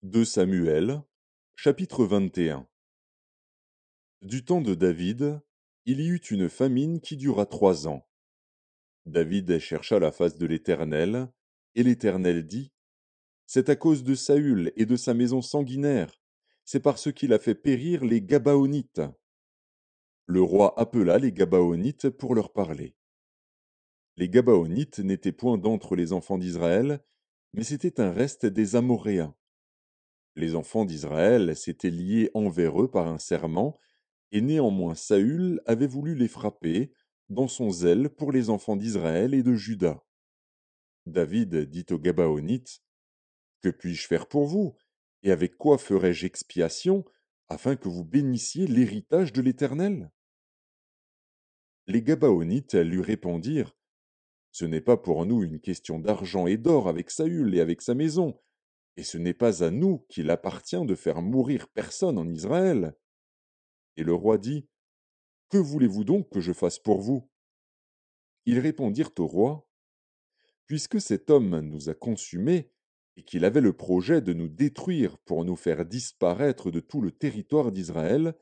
De Samuel, chapitre 21. Du temps de David, il y eut une famine qui dura 3 ans. David chercha la face de l'Éternel, et l'Éternel dit, c'est à cause de Saül et de sa maison sanguinaire, c'est parce qu'il a fait périr les Gabaonites. Le roi appela les Gabaonites pour leur parler. Les Gabaonites n'étaient point d'entre les enfants d'Israël, mais c'était un reste des Amoréens. Les enfants d'Israël s'étaient liés envers eux par un serment, et néanmoins Saül avait voulu les frapper, dans son zèle pour les enfants d'Israël et de Juda. David dit aux Gabaonites, que puis-je faire pour vous, et avec quoi ferai-je expiation, afin que vous bénissiez l'héritage de l'Éternel? Les Gabaonites lui répondirent, ce n'est pas pour nous une question d'argent et d'or avec Saül et avec sa maison, et ce n'est pas à nous qu'il appartient de faire mourir personne en Israël. Et le roi dit, que voulez-vous donc que je fasse pour vous? Ils répondirent au roi, puisque cet homme nous a consumés, et qu'il avait le projet de nous détruire pour nous faire disparaître de tout le territoire d'Israël,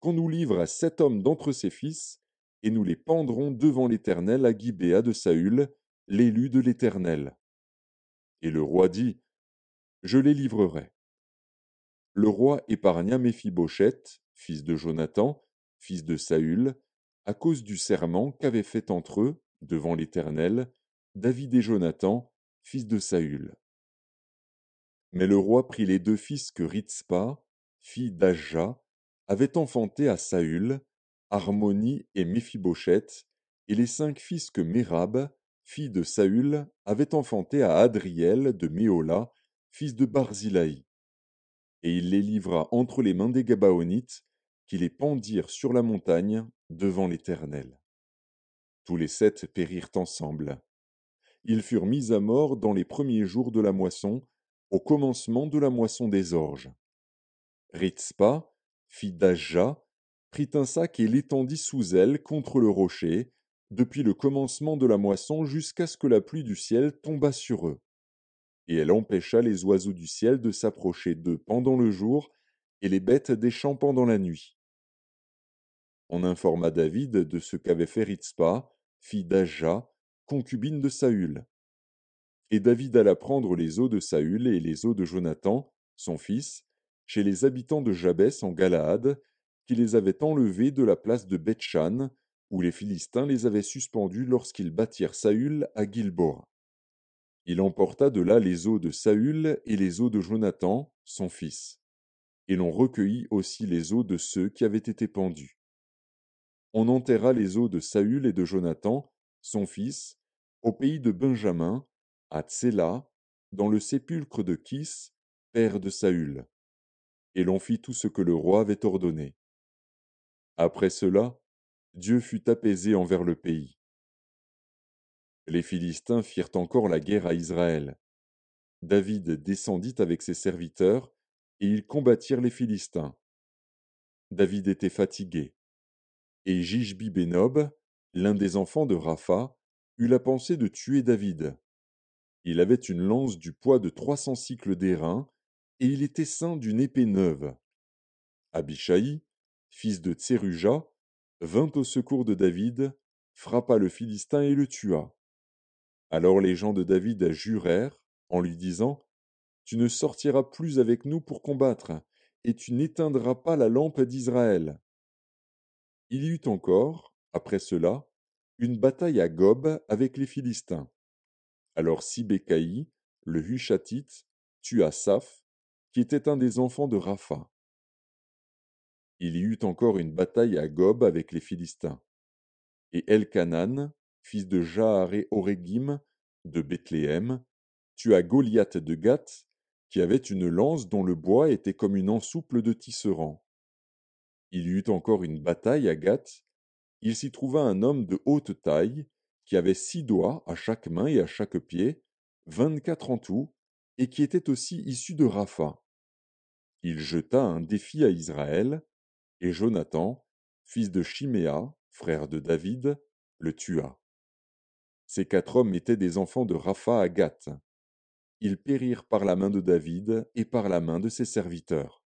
qu'on nous livre à 7 hommes d'entre ses fils, et nous les pendrons devant l'Éternel à Gibéa de Saül, l'élu de l'Éternel. Et le roi dit, je les livrerai. Le roi épargna Méphibosheth, fils de Jonathan, fils de Saül, à cause du serment qu'avaient fait entre eux, devant l'Éternel, David et Jonathan, fils de Saül. Mais le roi prit les 2 fils que Ritzpa, fille d'Ajja, avait enfantés à Saül, Harmonie et Méphibosheth, et les 5 fils que Mérab, fille de Saül, avait enfantés à Adriel de Méola, fils de Barzilai. Et il les livra entre les mains des Gabaonites, qui les pendirent sur la montagne devant l'Éternel. Tous les 7 périrent ensemble. Ils furent mis à mort dans les premiers jours de la moisson, au commencement de la moisson des orges. Ritzpa, fille d'Ajja, prit un sac et l'étendit sous elle contre le rocher, depuis le commencement de la moisson jusqu'à ce que la pluie du ciel tombât sur eux. Et elle empêcha les oiseaux du ciel de s'approcher d'eux pendant le jour, et les bêtes des champs pendant la nuit. On informa David de ce qu'avait fait Ritzpa, fille d'Ajja, concubine de Saül. Et David alla prendre les os de Saül et les os de Jonathan, son fils, chez les habitants de Jabès en Galaad, qui les avaient enlevés de la place de Beth-Shan, où les Philistins les avaient suspendus lorsqu'ils battirent Saül à Gilboa. Il emporta de là les os de Saül et les os de Jonathan, son fils. Et l'on recueillit aussi les os de ceux qui avaient été pendus. On enterra les os de Saül et de Jonathan, son fils, au pays de Benjamin, à Tséla, dans le sépulcre de Kis, père de Saül. Et l'on fit tout ce que le roi avait ordonné. Après cela, Dieu fut apaisé envers le pays. Les Philistins firent encore la guerre à Israël. David descendit avec ses serviteurs, et ils combattirent les Philistins. David était fatigué. Et Jishbi-Bénob, l'un des enfants de Rapha, eut la pensée de tuer David. Il avait une lance du poids de 300 cycles d'airain, et il était ceint d'une épée neuve. Abishai, fils de Tseruja, vint au secours de David, frappa le Philistin et le tua. Alors les gens de David jurèrent, en lui disant, tu ne sortiras plus avec nous pour combattre, et tu n'éteindras pas la lampe d'Israël. Il y eut encore, après cela, une bataille à Gob avec les Philistins. Alors Sibécaï, le Hushatite, tua Saph, qui était un des enfants de Rapha. Il y eut encore une bataille à Gob avec les Philistins. Et Elkanan, fils de Jaaré-Oregim, de Bethléem, tua Goliath de Gath, qui avait une lance dont le bois était comme une ensouple de tisserand. Il y eut encore une bataille à Gath. Il s'y trouva un homme de haute taille, qui avait 6 doigts à chaque main et à chaque pied, 24 en tout, et qui était aussi issu de Rapha. Il jeta un défi à Israël, et Jonathan, fils de Chiméa, frère de David, le tua. Ces 4 hommes étaient des enfants de Rapha à Gath. Ils périrent par la main de David et par la main de ses serviteurs.